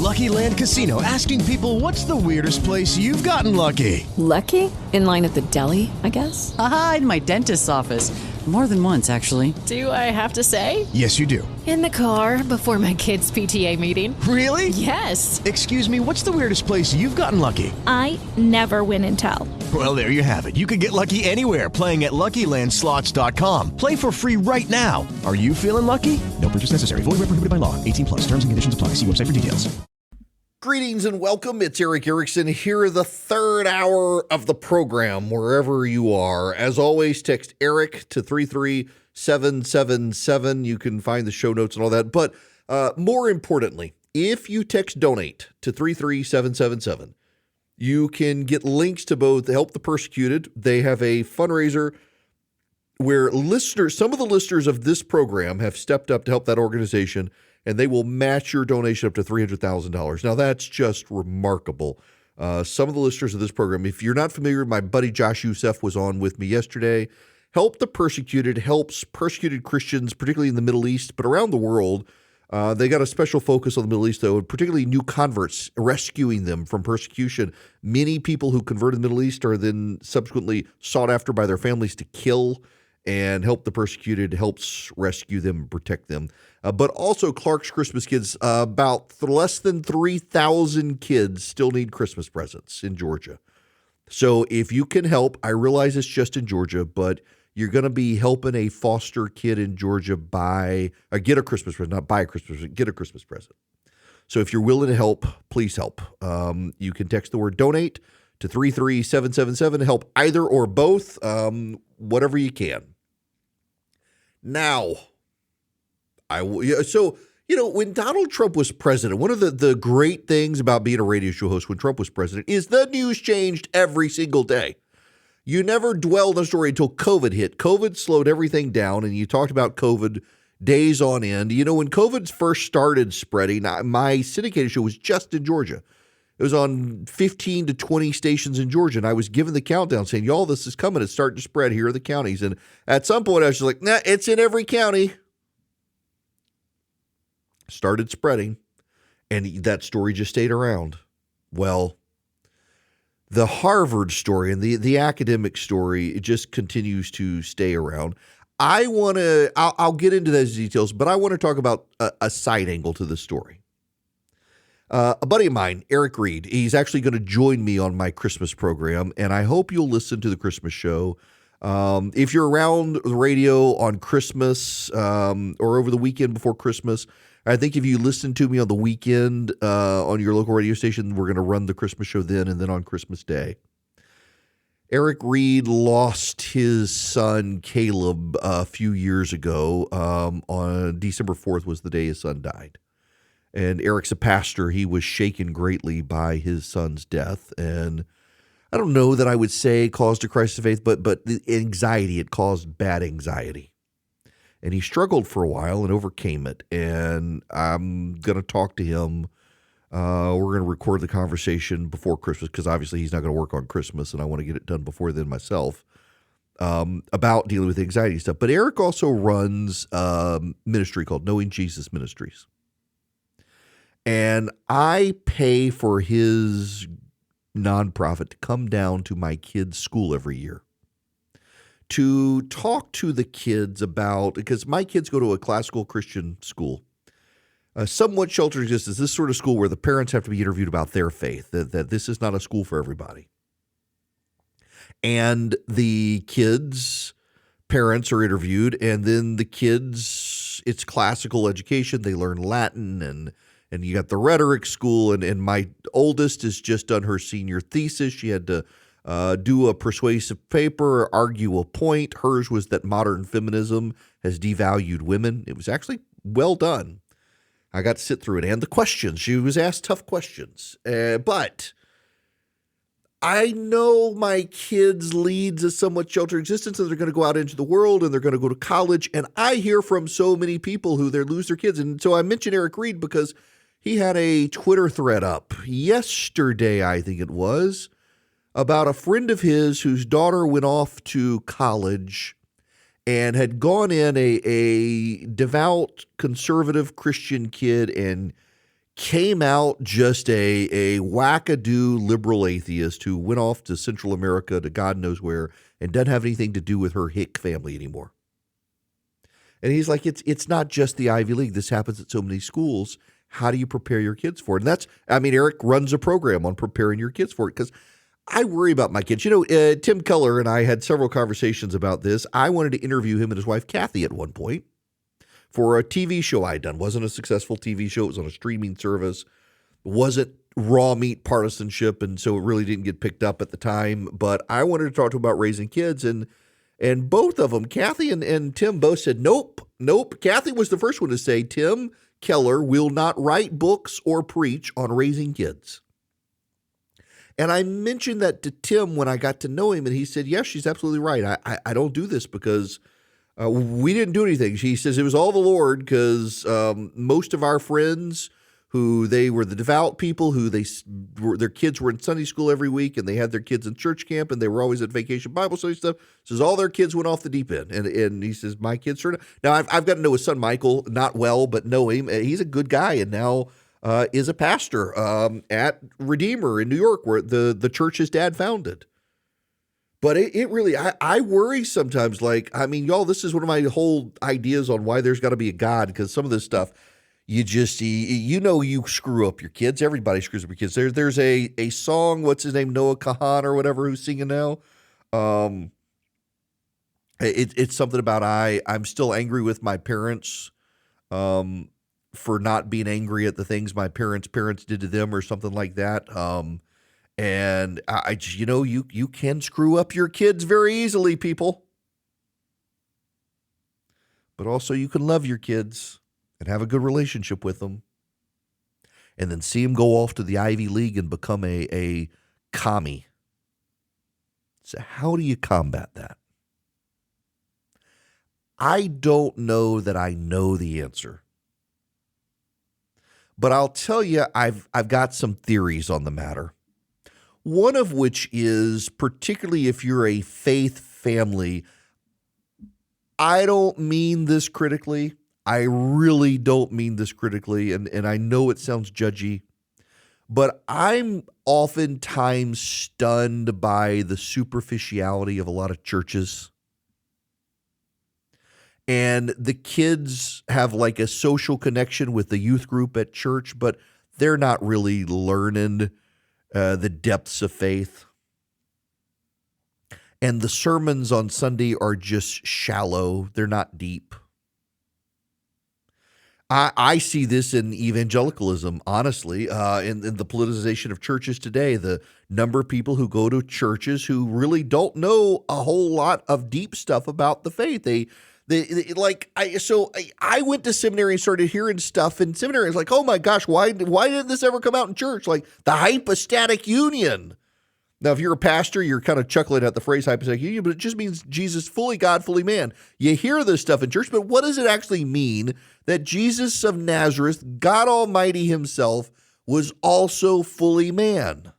Lucky Land Casino, asking people, what's the weirdest place you've gotten lucky? Lucky? In line at the deli, I guess? Aha, in my dentist's office. More than once, actually. Do I have to say? Yes, you do. In the car before my kids' PTA meeting. Really? Yes. Excuse me, what's the weirdest place you've gotten lucky? I never win and tell. Well, there you have it. You can get lucky anywhere, playing at LuckyLandSlots.com. Play for free right now. Are you feeling lucky? No purchase necessary. Void where prohibited by law. 18 plus. Terms and conditions apply. See website for details. Greetings and welcome. It's Eric Erickson here, the third hour of the program, wherever you are. As always, text Eric to 33777. You can find the show notes and all that. But more importantly, if you text donate to 33777, you can get links to both Help the Persecuted. They have a fundraiser where some of the listeners of this program have stepped up to help that organization, and they will match your donation up to $300,000. Now, that's just remarkable. Some of the listeners of this program, if you're not familiar, my buddy Josh Youssef was on with me yesterday. Help the Persecuted helps persecuted Christians, particularly in the Middle East, but around the world. They got a special focus on the Middle East, though, and particularly new converts, rescuing them from persecution. Many people who convert in the Middle East are then subsequently sought after by their families to kill, and Help the Persecuted helps rescue them and protect them. But also Clark's Christmas Kids, about less than 3,000 kids still need Christmas presents in Georgia. So if you can help, I realize it's just in Georgia, but you're going to be helping a foster kid in Georgia get a Christmas present, not buy a Christmas present, get a Christmas present. So if you're willing to help, please help. You can text the word donate to 33777 to help either or both, whatever you can. Now, when Donald Trump was president, one of the great things about being a radio show host when Trump was president is the news changed every single day. You never dwelled on a story until COVID hit. COVID slowed everything down, and you talked about COVID days on end. You know, when COVID first started spreading, my syndicated show was just in Georgia. It was on 15 to 20 stations in Georgia, and I was given the countdown saying, y'all, this is coming. It's starting to spread. Here are the counties. And at some point, I was just like, nah, it's in every county. Started spreading, and that story just stayed around. Well, the Harvard story and the academic story, it just continues to stay around. I'll get into those details, but I want to talk about a side angle to the story. A buddy of mine, Eric Reed, he's actually going to join me on my Christmas program, and I hope you'll listen to the Christmas show. If you're around the radio on Christmas or over the weekend before Christmas, I think if you listen to me on the weekend on your local radio station, we're going to run the Christmas show then and then on Christmas Day. Eric Reed lost his son, Caleb, a few years ago. On December 4th was the day his son died. And Eric's a pastor. He was shaken greatly by his son's death. And I don't know that I would say caused a crisis of faith, but the anxiety, it caused bad anxiety. And he struggled for a while and overcame it. And I'm going to talk to him. We're going to record the conversation before Christmas because obviously he's not going to work on Christmas, and I want to get it done before then myself, about dealing with anxiety stuff. But Eric also runs a ministry called Knowing Jesus Ministries. And I pay for his nonprofit to come down to my kids' school every year to talk to the kids about, because my kids go to a classical Christian school, somewhat sheltered existence, this sort of school where the parents have to be interviewed about their faith, that this is not a school for everybody. And the kids' parents are interviewed, and then the kids, it's classical education. They learn Latin, and you got the rhetoric school, and my oldest has just done her senior thesis. She had to do a persuasive paper, argue a point. Hers was that modern feminism has devalued women. It was actually well done. I got to sit through it. And the questions, she was asked tough questions. But I know my kids leads a somewhat sheltered existence, and they're going to go out into the world, and they're going to go to college. And I hear from so many people who they lose their kids. And so I mentioned Eric Reed because he had a Twitter thread up yesterday, I think it was, about a friend of his whose daughter went off to college and had gone in, a devout conservative Christian kid, and came out just a wackadoo liberal atheist who went off to Central America to God knows where and doesn't have anything to do with her hick family anymore. And he's like, it's not just the Ivy League. This happens at so many schools. How do you prepare your kids for it? And Eric runs a program on preparing your kids for it because I worry about my kids. Tim Keller and I had several conversations about this. I wanted to interview him and his wife, Kathy, at one point for a TV show I'd done. Wasn't a successful TV show. It was on a streaming service. Wasn't raw meat partisanship, and so it really didn't get picked up at the time. But I wanted to talk to him about raising kids, and both of them, Kathy and Tim, both said, nope. Kathy was the first one to say, Tim Keller will not write books or preach on raising kids. And I mentioned that to Tim when I got to know him, and he said, yes, she's absolutely right. I don't do this because we didn't do anything. He says it was all the Lord because most of our friends who they were the devout people who their kids were in Sunday school every week and they had their kids in church camp and they were always at vacation Bible study stuff. Says all their kids went off the deep end. And he says, my kids are now I've got to know his son, Michael, not well, but know him. He's a good guy and now is a pastor at Redeemer in New York where the church his dad founded. But it really, I worry sometimes, y'all, this is one of my whole ideas on why there's got to be a God, because some of this stuff, you screw up your kids. Everybody screws up your kids. There's a song, what's his name, Noah Kahan or whatever, who's singing now. It's something about I'm still angry with my parents for not being angry at the things my parents did to them or something like that. And you can screw up your kids very easily, people. But also you can love your kids and have a good relationship with them. And then see them go off to the Ivy League and become a commie. So how do you combat that? I don't know that I know the answer. But I'll tell you, I've got some theories on the matter. One of which is, particularly if you're a faith family, I don't mean this critically. I really don't mean this critically, and I know it sounds judgy, but I'm oftentimes stunned by the superficiality of a lot of churches. And the kids have like a social connection with the youth group at church, but they're not really learning the depths of faith. And the sermons on Sunday are just shallow. They're not deep. I see this in evangelicalism, honestly, in the politicization of churches today. The number of people who go to churches who really don't know a whole lot of deep stuff about the faith. I went to seminary and started hearing stuff in seminary. It's like, oh my gosh, why didn't this ever come out in church? Like the hypostatic union. Now, if you're a pastor, you're kind of chuckling at the phrase hypostatic union, but it just means Jesus fully God, fully man. You hear this stuff in church, but what does it actually mean that Jesus of Nazareth, God Almighty himself, was also fully man?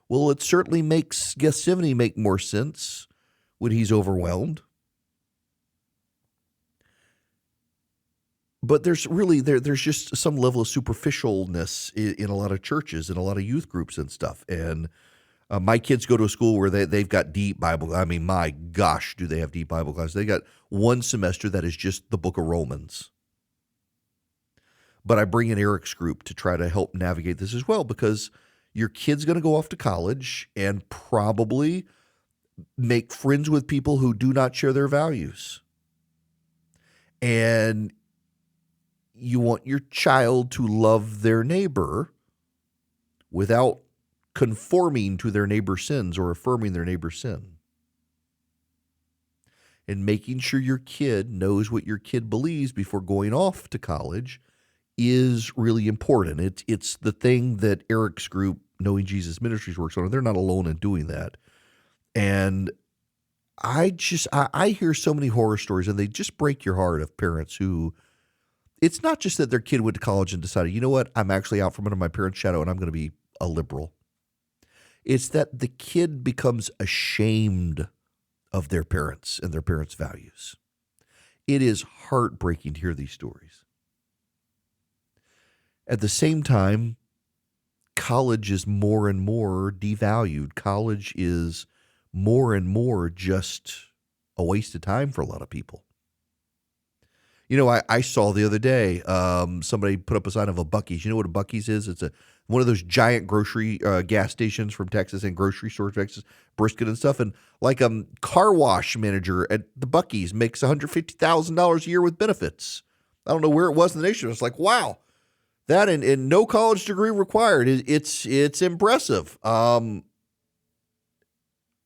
Well, it certainly makes Gethsemane make more sense when he's overwhelmed. But there's just some level of superficialness in a lot of churches and a lot of youth groups and stuff. And my kids go to a school where they've got deep Bible. I mean, my gosh, do they have deep Bible classes? They got one semester that is just the book of Romans. But I bring in Eric's group to try to help navigate this as well, because your kid's going to go off to college and probably make friends with people who do not share their values. And you want your child to love their neighbor without conforming to their neighbor's sins or affirming their neighbor's sin. And making sure your kid knows what your kid believes before going off to college is really important. It's the thing that Eric's group, Knowing Jesus Ministries, works on. They're not alone in doing that. And I hear so many horror stories, and they just break your heart, of parents who, it's not just that their kid went to college and decided, you know what, I'm actually out from under my parents' shadow and I'm going to be a liberal. It's that the kid becomes ashamed of their parents and their parents' values. It is heartbreaking to hear these stories. At the same time, college is more and more devalued. College is more and more just a waste of time for a lot of people. You know, I saw the other day somebody put up a sign of a Buc-ee's. You know what a Buc-ee's is? It's one of those giant grocery gas stations from Texas and grocery store Texas, brisket and stuff. And like a car wash manager at the Buc-ee's makes $150,000 a year with benefits. I don't know where it was in the nation. It's like, wow, that and no college degree required. It's impressive.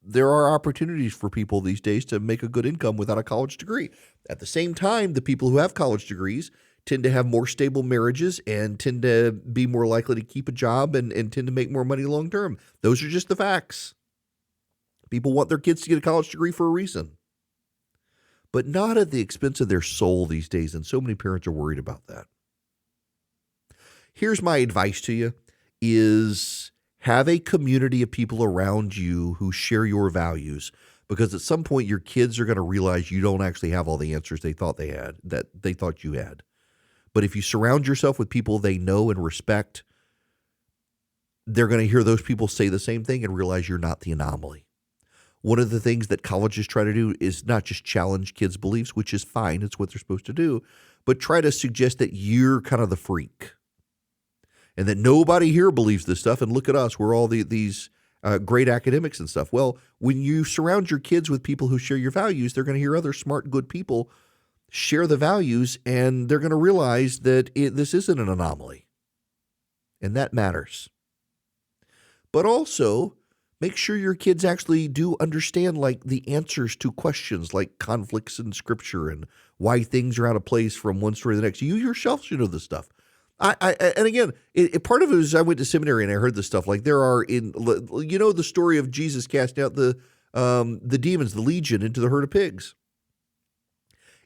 There are opportunities for people these days to make a good income without a college degree. At the same time, the people who have college degrees tend to have more stable marriages and tend to be more likely to keep a job and tend to make more money long term. Those are just the facts. People want their kids to get a college degree for a reason, but not at the expense of their soul these days, and so many parents are worried about that. Here's my advice to you is have a community of people around you who share your values, because at some point your kids are going to realize you don't actually have all the answers they thought you had. But if you surround yourself with people they know and respect, they're going to hear those people say the same thing and realize you're not the anomaly. One of the things that colleges try to do is not just challenge kids' beliefs, which is fine, it's what they're supposed to do, but try to suggest that you're kind of the freak and that nobody here believes this stuff. And look at us, we're all these great academics and stuff. Well, when you surround your kids with people who share your values, they're going to hear other smart, good people share the values, and they're going to realize that this isn't an anomaly. And that matters. But also, make sure your kids actually do understand like the answers to questions like conflicts in scripture and why things are out of place from one story to the next. You yourself should know this stuff. And again, part of it is I went to seminary and I heard this stuff. Like there are the story of Jesus casting out the demons, the legion, into the herd of pigs.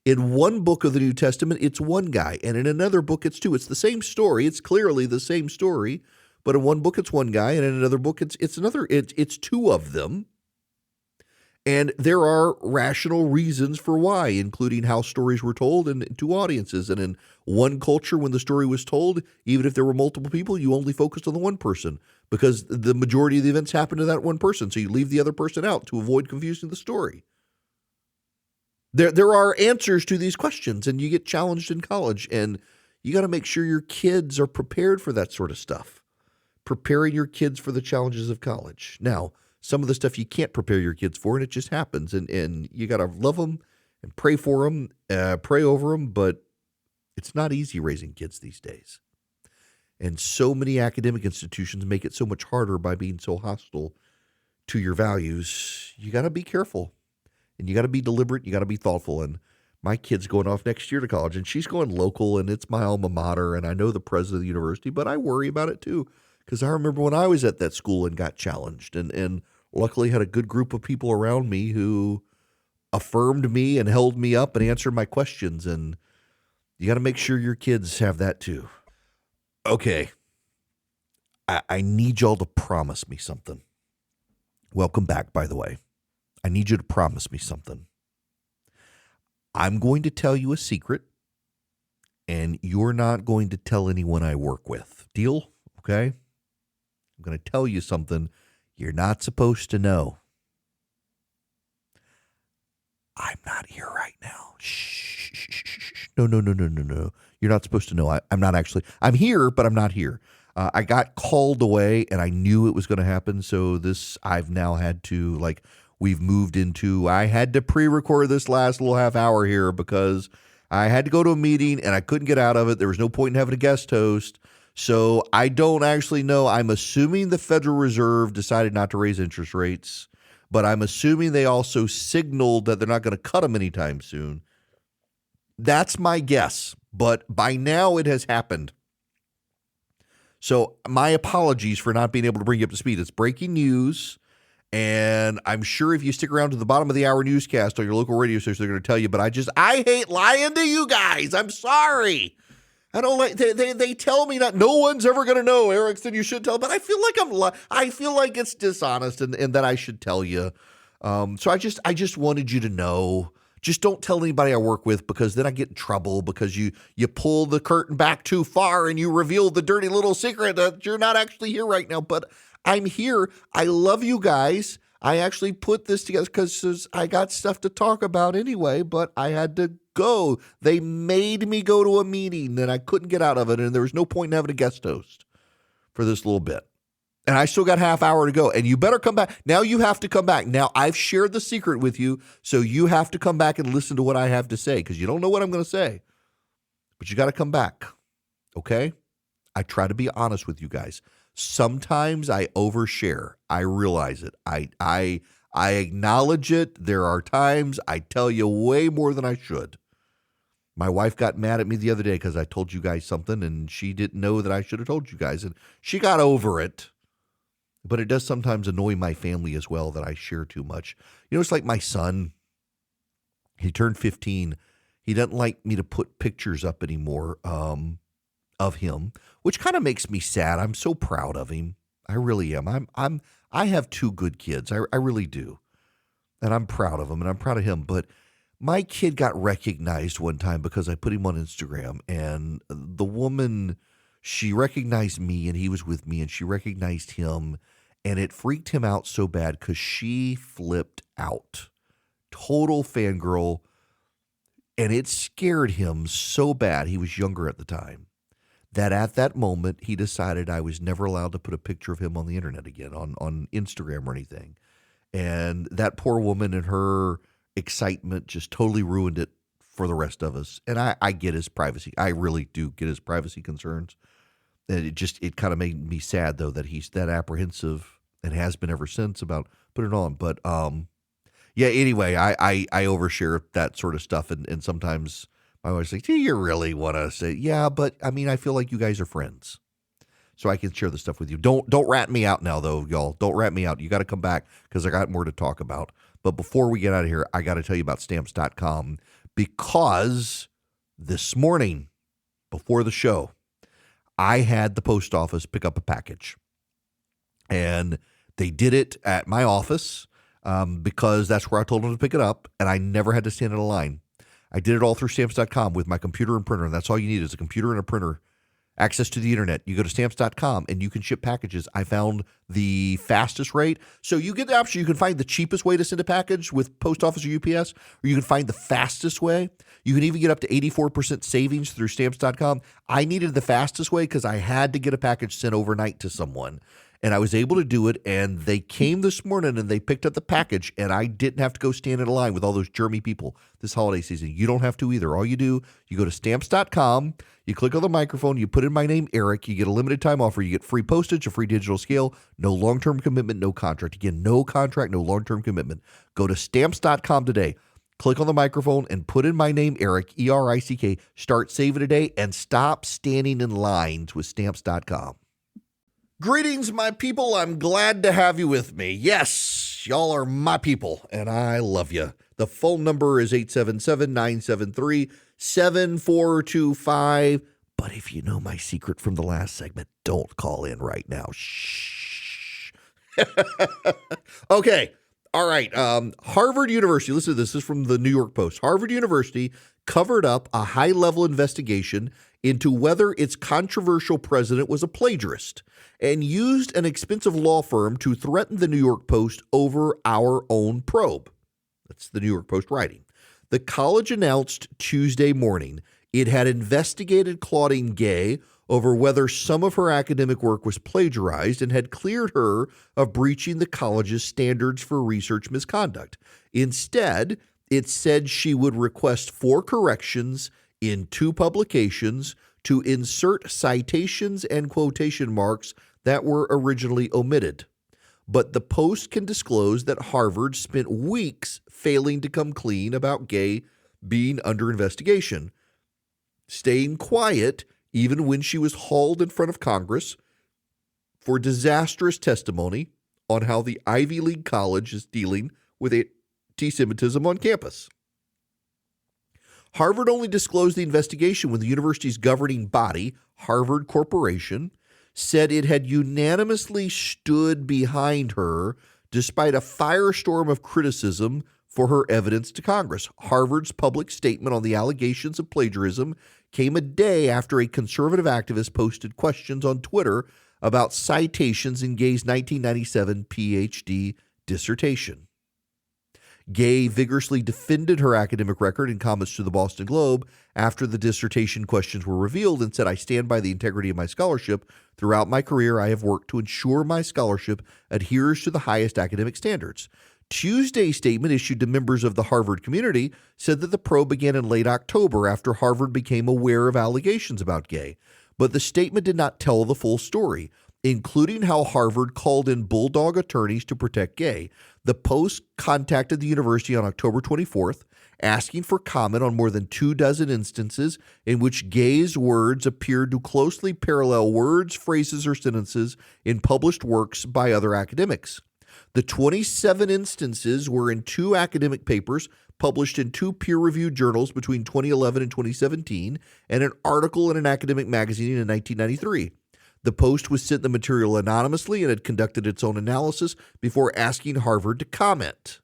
In one book of the New Testament, it's one guy, and in another book, it's two. It's the same story. It's clearly the same story, but in one book, it's one guy, and in another book, it's another. It's two of them, and there are rational reasons for why, including how stories were told and to audiences. And in one culture, when the story was told, even if there were multiple people, you only focused on the one person because the majority of the events happened to that one person, so you leave the other person out to avoid confusing the story. There are answers to these questions, and you get challenged in college, and you got to make sure your kids are prepared for that sort of stuff. Preparing your kids for the challenges of college. Now, some of the stuff you can't prepare your kids for, and it just happens, and you got to love them and pray for them, pray over them, but it's not easy raising kids these days. And so many academic institutions make it so much harder by being so hostile to your values. You got to be careful. And you got to be deliberate. You got to be thoughtful. And my kid's going off next year to college, and she's going local, and it's my alma mater, and I know the president of the university, but I worry about it too, because I remember when I was at that school and got challenged, and luckily had a good group of people around me who affirmed me and held me up and answered my questions. And you got to make sure your kids have that too. Okay. I need y'all to promise me something. Welcome back, by the way. I need you to promise me something. I'm going to tell you a secret, and you're not going to tell anyone I work with. Deal? Okay? I'm going to tell you something you're not supposed to know. I'm not here right now. Shh. No. You're not supposed to know. I'm not actually. I'm here, but I'm not here. I got called away, and I knew it was going to happen, so I've now had to, we've moved into, I had to pre-record this last little half hour here because I had to go to a meeting and I couldn't get out of it. There was no point in having a guest host. So I don't actually know. I'm assuming the Federal Reserve decided not to raise interest rates, but I'm assuming they also signaled that they're not going to cut them anytime soon. That's my guess, but by now it has happened. So my apologies for not being able to bring you up to speed. It's breaking news. And I'm sure if you stick around to the bottom of the hour newscast on your local radio station, they're going to tell you, but I hate lying to you guys. I'm sorry. I don't like, they tell me no one's ever going to know, Erickson, you should tell, but I feel like I feel like it's dishonest and that I should tell you. So I just wanted you to know, just don't tell anybody I work with, because then I get in trouble because you pull the curtain back too far and you reveal the dirty little secret that you're not actually here right now. But I'm here. I love you guys. I actually put this together because I got stuff to talk about anyway, but I had to go. They made me go to a meeting and I couldn't get out of it, and there was no point in having a guest host for this little bit. And I still got half hour to go, and you better come back. Now you have to come back. Now I've shared the secret with you, so you have to come back and listen to what I have to say, because you don't know what I'm going to say, but you got to come back, okay? I try to be honest with you guys. Sometimes I overshare. I realize it. I acknowledge it. There are times I tell you way more than I should. My wife got mad at me the other day because I told you guys something, and she didn't know that I should have told you guys, and she got over it. But it does sometimes annoy my family as well that I share too much. You know, it's like my son. He turned 15. He doesn't like me to put pictures up anymore of him, which kind of makes me sad. I'm so proud of him. I really am. I have two good kids. I really do. And I'm proud of them, and I'm proud of him. But my kid got recognized one time because I put him on Instagram, and the woman, she recognized me, and he was with me, and she recognized him, and it freaked him out so bad because she flipped out. Total fangirl, and it scared him so bad. He was younger at the time, that at that moment, he decided I was never allowed to put a picture of him on the internet again, on Instagram or anything. And that poor woman and her excitement just totally ruined it for the rest of us. And I get his privacy. I really do get his privacy concerns. And it kind of made me sad, though, that he's that apprehensive and has been ever since about putting it on. But yeah, anyway, I overshare that sort of stuff. And sometimes my wife's like, do you really want to say, yeah, but I mean, I feel like you guys are friends, so I can share the stuff with you. Don't rat me out now, though, y'all. Don't rat me out. You got to come back because I got more to talk about. But before we get out of here, I got to tell you about Stamps.com, because this morning before the show, I had the post office pick up a package. And they did it at my office because that's where I told them to pick it up, and I never had to stand in a line. I did it all through Stamps.com with my computer and printer, and that's all you need is a computer and a printer. Access to the internet. You go to Stamps.com and you can ship packages. I found the fastest rate. So you get the option. You can find the cheapest way to send a package with post office or UPS, or you can find the fastest way. You can even get up to 84% savings through Stamps.com. I needed the fastest way because I had to get a package sent overnight to someone. And I was able to do it, and they came this morning and they picked up the package, and I didn't have to go stand in a line with all those germy people this holiday season. You don't have to either. All you do, you go to Stamps.com, you click on the microphone, you put in my name, Eric, you get a limited time offer, you get free postage, a free digital scale, no long-term commitment, no contract. Again, no contract, no long-term commitment. Go to Stamps.com today. Click on the microphone and put in my name, Eric, E-R-I-C-K. Start saving today and stop standing in lines with Stamps.com. Greetings, my people. I'm glad to have you with me. Yes, y'all are my people, and I love you. The phone number is 877-973-7425. But if you know my secret from the last segment, don't call in right now. Shh. Okay. All right. Harvard University, listen to this. This is from the New York Post. Harvard University covered up a high-level investigation into whether its controversial president was a plagiarist and used an expensive law firm to threaten the New York Post over our own probe. That's the New York Post writing. The college announced Tuesday morning it had investigated Claudine Gay over whether some of her academic work was plagiarized and had cleared her of breaching the college's standards for research misconduct. Instead, it said she would request 4 corrections in 2 publications to insert citations and quotation marks that were originally omitted. But the Post can disclose that Harvard spent weeks failing to come clean about Gay being under investigation, staying quiet even when she was hauled in front of Congress for disastrous testimony on how the Ivy League college is dealing with anti-Semitism on campus. Harvard only disclosed the investigation when the university's governing body, Harvard Corporation, said it had unanimously stood behind her despite a firestorm of criticism for her evidence to Congress. Harvard's public statement on the allegations of plagiarism came a day after a conservative activist posted questions on Twitter about citations in Gay's 1997 PhD dissertation. Gay vigorously defended her academic record in comments to the Boston Globe after the dissertation questions were revealed and said, "I stand by the integrity of my scholarship. Throughout my career, I have worked to ensure my scholarship adheres to the highest academic standards." Tuesday's statement issued to members of the Harvard community said that the probe began in late October after Harvard became aware of allegations about Gay. But the statement did not tell the full story, including how Harvard called in bulldog attorneys to protect Gay. The Post contacted the university on October 24th, asking for comment on more than 24 instances in which Gay's words appeared to closely parallel words, phrases, or sentences in published works by other academics. The 27 instances were in 2 academic papers published in 2 peer-reviewed journals between 2011 and 2017, and an article in an academic magazine in 1993. The Post was sent the material anonymously and had conducted its own analysis before asking Harvard to comment.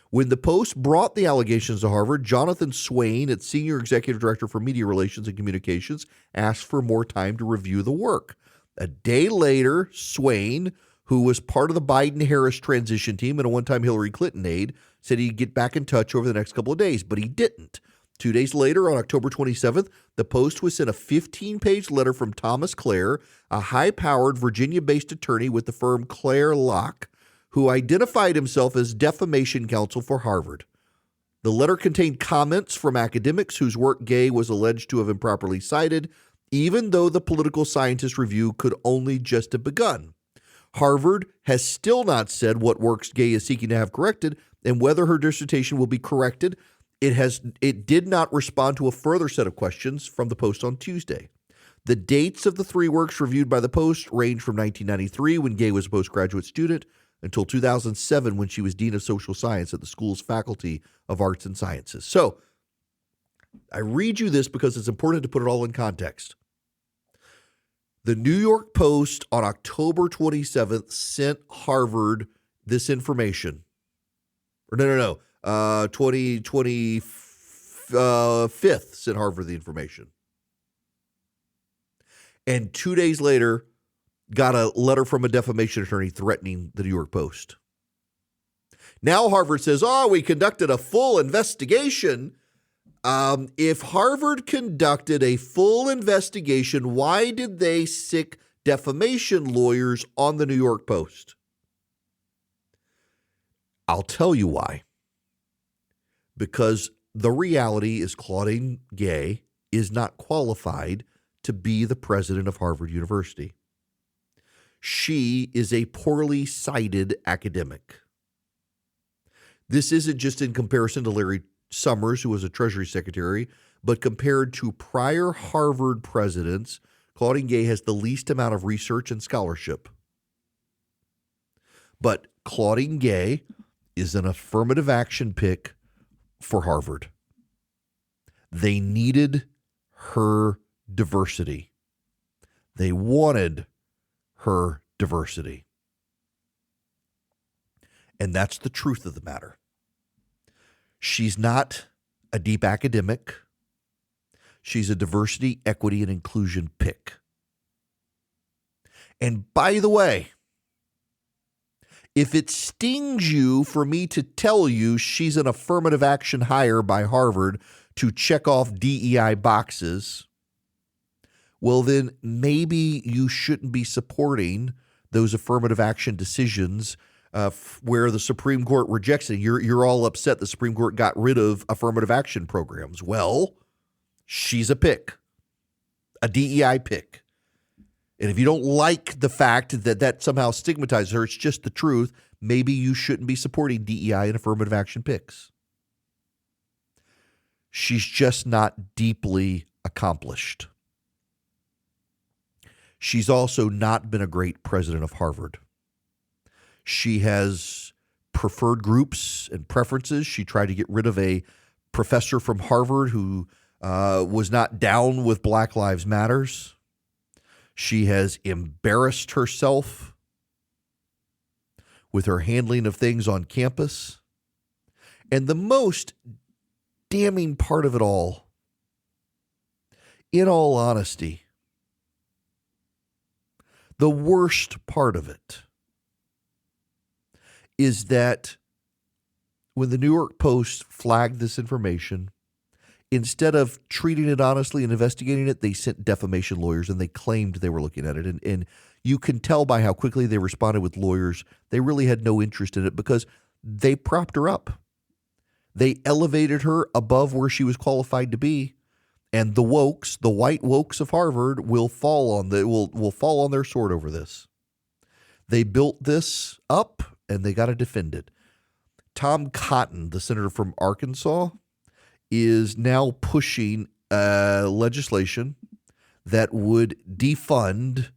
When the Post brought the allegations to Harvard, Jonathan Swain, its senior executive director for media relations and communications, asked for more time to review the work. A day later, Swain, who was part of the Biden-Harris transition team and a one-time Hillary Clinton aide, said he'd get back in touch over the next couple of days, but he didn't. 2 days later, on October 27th, the Post was sent a 15-page letter from Thomas Clare, a high-powered Virginia-based attorney with the firm Clare Locke, who identified himself as defamation counsel for Harvard. The letter contained comments from academics whose work Gay was alleged to have improperly cited, even though the political scientist review could only just have begun. Harvard has still not said what works Gay is seeking to have corrected and whether her dissertation will be corrected. It did not respond to a further set of questions from the Post on Tuesday. The dates of the 3 works reviewed by the Post range from 1993, when Gay was a postgraduate student, until 2007, when she was Dean of Social Science at the school's Faculty of Arts and Sciences. So I read you this because it's important to put it all in context. The New York Post on October 27th sent Harvard this information. Or no. 25th sent Harvard the information. And 2 days later, got a letter from a defamation attorney threatening the New York Post. Now Harvard says, we conducted a full investigation. If Harvard conducted a full investigation, why did they sic defamation lawyers on the New York Post? I'll tell you why. Because the reality is Claudine Gay is not qualified to be the president of Harvard University. She is a poorly cited academic. This isn't just in comparison to Larry Summers, who was a Treasury Secretary, but compared to prior Harvard presidents, Claudine Gay has the least amount of research and scholarship. But Claudine Gay is an affirmative action pick for Harvard. They needed her diversity. They wanted her diversity. And that's the truth of the matter. She's not a deep academic. She's a diversity, equity, and inclusion pick. And by the way, if it stings you for me to tell you she's an affirmative action hire by Harvard to check off DEI boxes, well, then maybe you shouldn't be supporting those affirmative action decisions where the Supreme Court rejects it. You're all upset the Supreme Court got rid of affirmative action programs. Well, she's a pick, a DEI pick. And if you don't like the fact that that somehow stigmatizes her, it's just the truth, maybe you shouldn't be supporting DEI and affirmative action picks. She's just not deeply accomplished. She's also not been a great president of Harvard. She has preferred groups and preferences. She tried to get rid of a professor from Harvard who was not down with Black Lives Matters. She has embarrassed herself with her handling of things on campus. And the most damning part of it all, in all honesty, the worst part of it is that when the New York Post flagged this information, instead of treating it honestly and investigating it, they sent defamation lawyers and they claimed they were looking at it. And you can tell by how quickly they responded with lawyers, they really had no interest in it because they propped her up. They elevated her above where she was qualified to be. And the wokes, the white wokes of Harvard, will fall on their sword over this. They built this up and they got to defend it. Tom Cotton, the senator from Arkansas, is now pushing legislation that would defund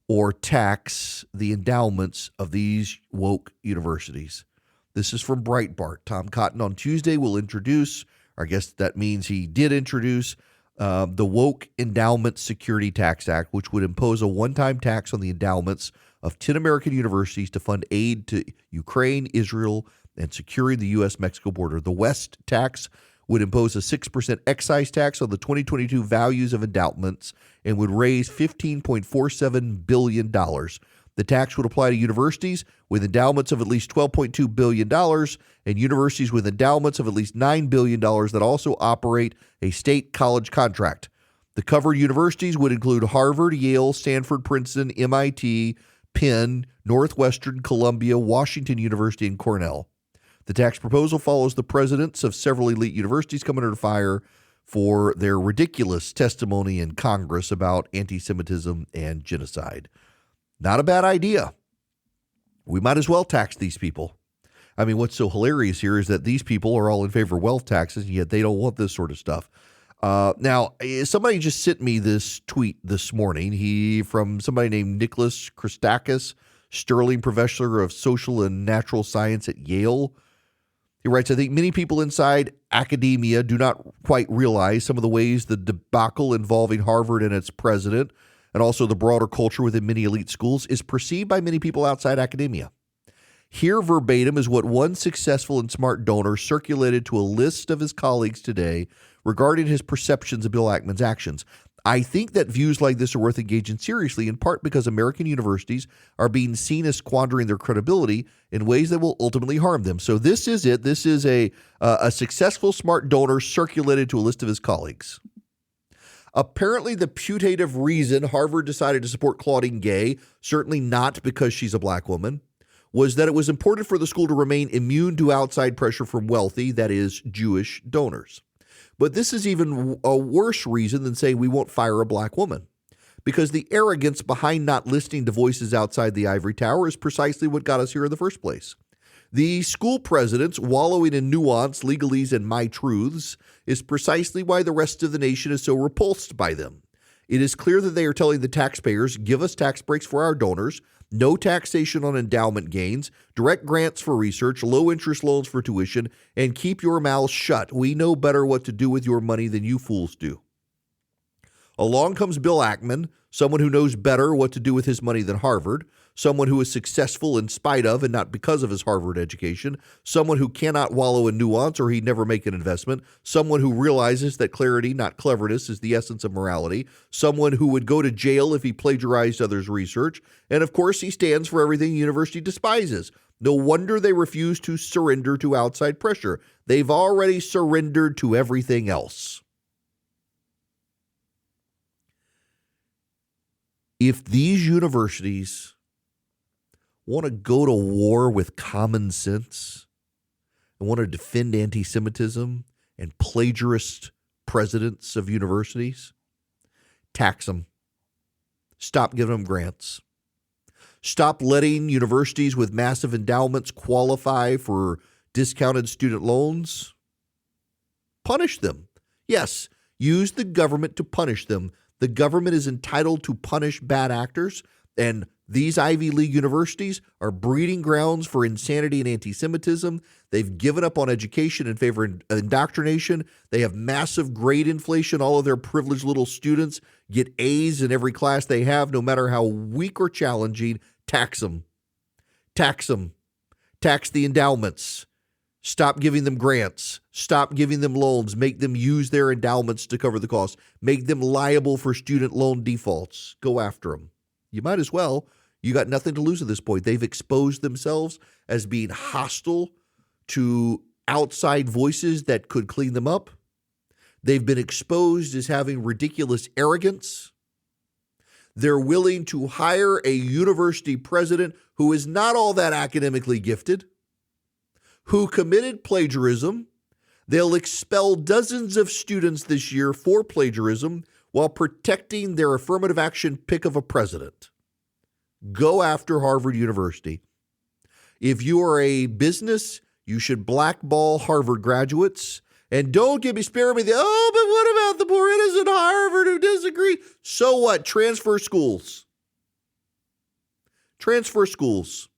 or tax the endowments of these woke universities. This is from Breitbart. Tom Cotton on Tuesday will introduce, or I guess that means he did introduce, the Woke Endowment Security Tax Act, which would impose a one-time tax on the endowments of 10 American universities to fund aid to Ukraine, Israel, and securing the U.S.-Mexico border. The West tax would impose a 6% excise tax on the 2022 values of endowments and would raise $15.47 billion. The tax would apply to universities with endowments of at least $12.2 billion and universities with endowments of at least $9 billion that also operate a state college contract. The covered universities would include Harvard, Yale, Stanford, Princeton, MIT, Penn, Northwestern, Columbia, Washington University, and Cornell. The tax proposal follows the presidents of several elite universities coming under fire for their ridiculous testimony in Congress about anti-Semitism and genocide. Not a bad idea. We might as well tax these people. I mean, what's so hilarious here is that these people are all in favor of wealth taxes, and yet they don't want this sort of stuff. Now, somebody just sent me this tweet this morning. From somebody named Nicholas Christakis, Sterling Professor of Social and Natural Science at Yale. He writes, I think many people inside academia do not quite realize some of the ways the debacle involving Harvard and its president, and also the broader culture within many elite schools, is perceived by many people outside academia. Here verbatim is what one successful and smart donor circulated to a list of his colleagues today regarding his perceptions of Bill Ackman's actions. I think that views like this are worth engaging seriously, in part because American universities are being seen as squandering their credibility in ways that will ultimately harm them. So this is it. This is a successful, smart donor circulated to a list of his colleagues. Apparently, the putative reason Harvard decided to support Claudine Gay, certainly not because she's a black woman, was that it was important for the school to remain immune to outside pressure from wealthy, that is, Jewish donors. But this is even a worse reason than saying we won't fire a black woman, because the arrogance behind not listening to voices outside the ivory tower is precisely what got us here in the first place. The school presidents wallowing in nuance, legalese, and my truths is precisely why the rest of the nation is so repulsed by them. It is clear that they are telling the taxpayers, give us tax breaks for our donors, no taxation on endowment gains, direct grants for research, low interest loans for tuition, and keep your mouths shut. We know better what to do with your money than you fools do. Along comes Bill Ackman, someone who knows better what to do with his money than Harvard, someone who is successful in spite of and not because of his Harvard education, someone who cannot wallow in nuance or he'd never make an investment, someone who realizes that clarity, not cleverness, is the essence of morality, someone who would go to jail if he plagiarized others' research, and of course he stands for everything the university despises. No wonder they refuse to surrender to outside pressure. They've already surrendered to everything else. If these universities want to go to war with common sense and want to defend anti-Semitism and plagiarist presidents of universities, tax them. Stop giving them grants. Stop letting universities with massive endowments qualify for discounted student loans. Punish them. Yes, use the government to punish them. The government is entitled to punish bad actors, and these Ivy League universities are breeding grounds for insanity and anti-Semitism. They've given up on education in favor of indoctrination. They have massive grade inflation. All of their privileged little students get A's in every class they have, no matter how weak or challenging. Tax them. Tax them. Tax the endowments. Stop giving them grants. Stop giving them loans. Make them use their endowments to cover the cost. Make them liable for student loan defaults. Go after them. You might as well. You got nothing to lose at this point. They've exposed themselves as being hostile to outside voices that could clean them up. They've been exposed as having ridiculous arrogance. They're willing to hire a university president who is not all that academically gifted, who committed plagiarism. They'll expel dozens of students this year for plagiarism while protecting their affirmative action pick of a president. Go after Harvard University. If you are a business, you should blackball Harvard graduates. And don't spare me but what about the poor innocent Harvard who disagree? So what? Transfer schools. Transfer schools.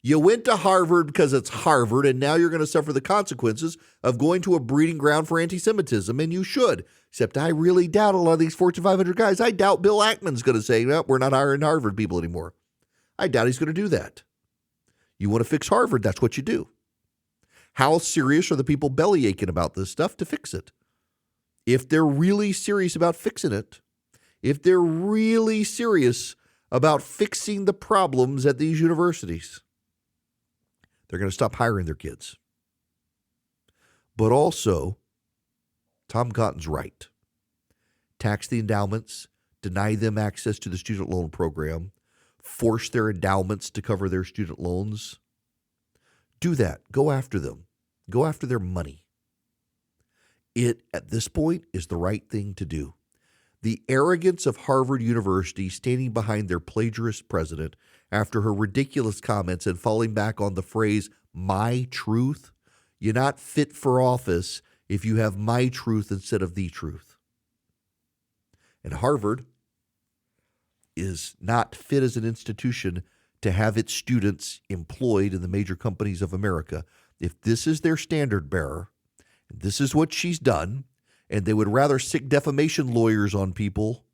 You went to Harvard because it's Harvard, and now you're going to suffer the consequences of going to a breeding ground for anti-Semitism, and you should. Except I really doubt a lot of these Fortune 500 guys. I doubt Bill Ackman's going to say, no, we're not hiring Harvard people anymore. I doubt he's going to do that. You want to fix Harvard, that's what you do. How serious are the people belly aching about this stuff to fix it? If they're really serious about fixing it, if they're really serious about fixing the problems at these universities, they're going to stop hiring their kids. But also, Tom Cotton's right. Tax the endowments, deny them access to the student loan program, force their endowments to cover their student loans. Do that. Go after them. Go after their money. It, at this point, is the right thing to do. The arrogance of Harvard University standing behind their plagiarist president after her ridiculous comments and falling back on the phrase, my truth. You're not fit for office if you have my truth instead of the truth. And Harvard is not fit as an institution to have its students employed in the major companies of America. If this is their standard bearer, and this is what she's done, and they would rather sick defamation lawyers on people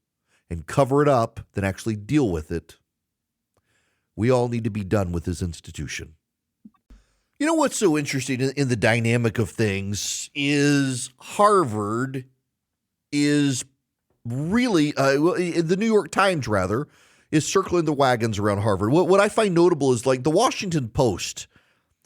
and cover it up than actually deal with it, we all need to be done with this institution. You know what's so interesting in the dynamic of things is Harvard is really, the New York Times rather, is circling the wagons around Harvard. What I find notable is like the Washington Post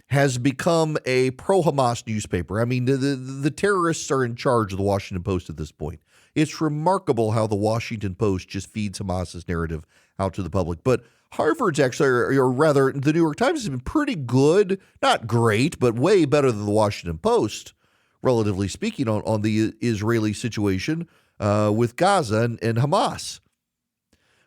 has become a pro-Hamas newspaper. I mean, the terrorists are in charge of the Washington Post at this point. It's remarkable how the Washington Post just feeds Hamas's narrative out to the public. But Harvard's actually, or rather, the New York Times has been pretty good, not great, but way better than the Washington Post, relatively speaking, on the Israeli situation with Gaza and Hamas.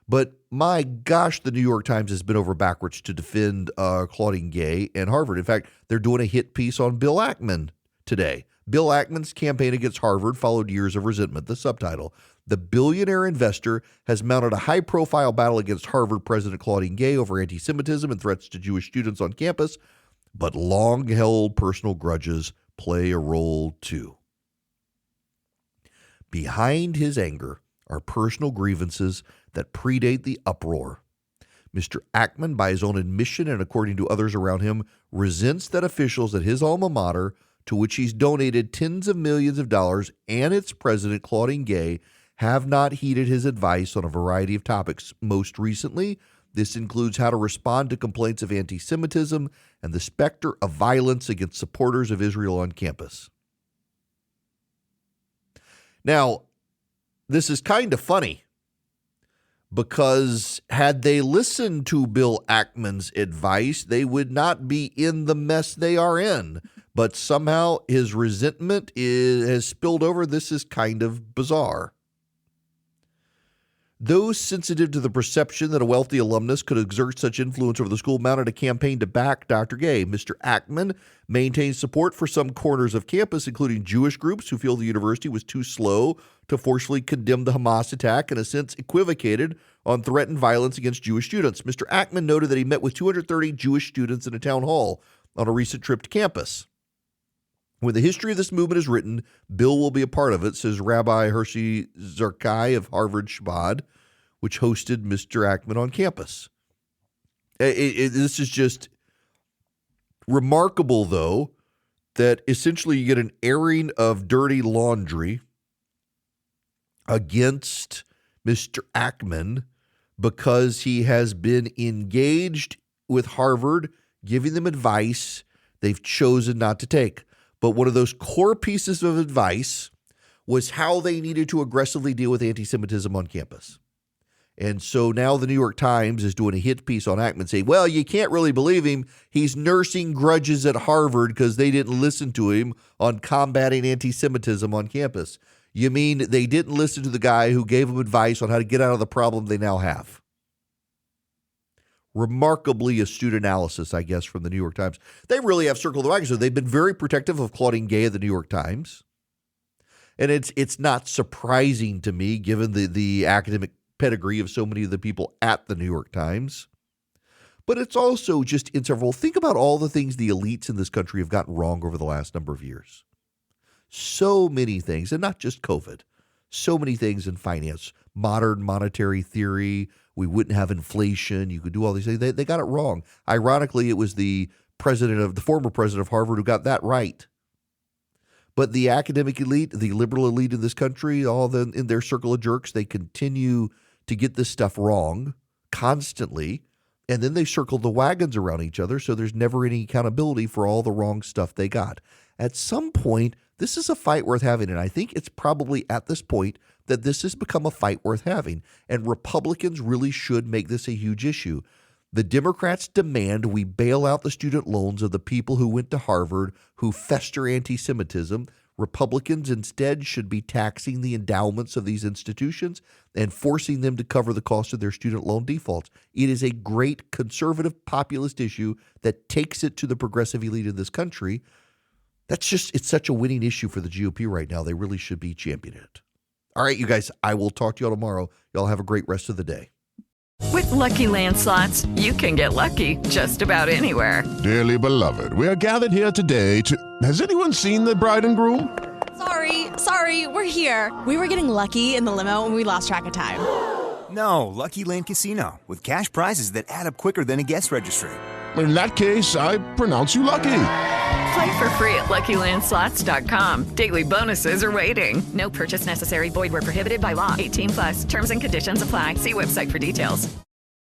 But my gosh, the New York Times has been over backwards to defend Claudine Gay and Harvard. In fact, they're doing a hit piece on Bill Ackman today. Bill Ackman's campaign against Harvard followed years of resentment. The subtitle, the billionaire investor has mounted a high-profile battle against Harvard President Claudine Gay over anti-Semitism and threats to Jewish students on campus, but long-held personal grudges play a role too. Behind his anger are personal grievances that predate the uproar. Mr. Ackman, by his own admission and according to others around him, resents that officials at his alma mater, to which he's donated tens of millions of dollars, and its president, Claudine Gay, have not heeded his advice on a variety of topics. Most recently, this includes how to respond to complaints of anti-Semitism and the specter of violence against supporters of Israel on campus. Now, this is kind of funny, because had they listened to Bill Ackman's advice, they would not be in the mess they are in. But somehow his resentment has spilled over. This is kind of bizarre. Those sensitive to the perception that a wealthy alumnus could exert such influence over the school mounted a campaign to back Dr. Gay. Mr. Ackman maintains support for some corners of campus, including Jewish groups who feel the university was too slow to forcefully condemn the Hamas attack and, in a sense, equivocated on threatened violence against Jewish students. Mr. Ackman noted that he met with 230 Jewish students in a town hall on a recent trip to campus. When the history of this movement is written, Bill will be a part of it, says Rabbi Hershey Zarkai of Harvard Shabbat, which hosted Mr. Ackman on campus. This is just Remarkable, though, that essentially you get an airing of dirty laundry against Mr. Ackman because he has been engaged with Harvard, giving them advice they've chosen not to take. But one of those core pieces of advice was how they needed to aggressively deal with anti-Semitism on campus. And so now the New York Times is doing a hit piece on Ackman saying, well, you can't really believe him. He's nursing grudges at Harvard because they didn't listen to him on combating anti-Semitism on campus. You mean they didn't listen to the guy who gave them advice on how to get out of the problem they now have? Remarkably astute analysis, I guess, from the New York Times. They really have circled the wagons. So they've been very protective of Claudine Gay at the New York Times. And it's not surprising to me, given the academic pedigree of so many of the people at the New York Times. But it's also just interval. Think about all the things the elites in this country have gotten wrong over the last number of years. So many things, and not just COVID. So many things in finance, modern monetary theory. We wouldn't have inflation. You could do all these things. They got it wrong. Ironically, it was the former president of Harvard who got that right. But the academic elite, the liberal elite in this country, in their circle of jerks, they continue to get this stuff wrong constantly. And then they circle the wagons around each other, so there's never any accountability for all the wrong stuff they got. At some point, this is a fight worth having, and I think it's probably at this point that this has become a fight worth having, and Republicans really should make this a huge issue. The Democrats demand we bail out the student loans of the people who went to Harvard who fester anti-Semitism. Republicans instead should be taxing the endowments of these institutions and forcing them to cover the cost of their student loan defaults. It is a great conservative populist issue that takes it to the progressive elite in this country. It's such a winning issue for the GOP right now. They really should be championing it. All right, you guys, I will talk to you all tomorrow. Y'all have a great rest of the day. With Lucky Land Slots, you can get lucky just about anywhere. Dearly beloved, we are gathered here today to... Has anyone seen the bride and groom? Sorry, we're here. We were getting lucky in the limo and we lost track of time. No, Lucky Land Casino, with cash prizes that add up quicker than a guest registry. In that case, I pronounce you lucky. Play for free at LuckyLandSlots.com. Daily bonuses are waiting. No purchase necessary. Void where prohibited by law. 18+. Terms and conditions apply. See website for details.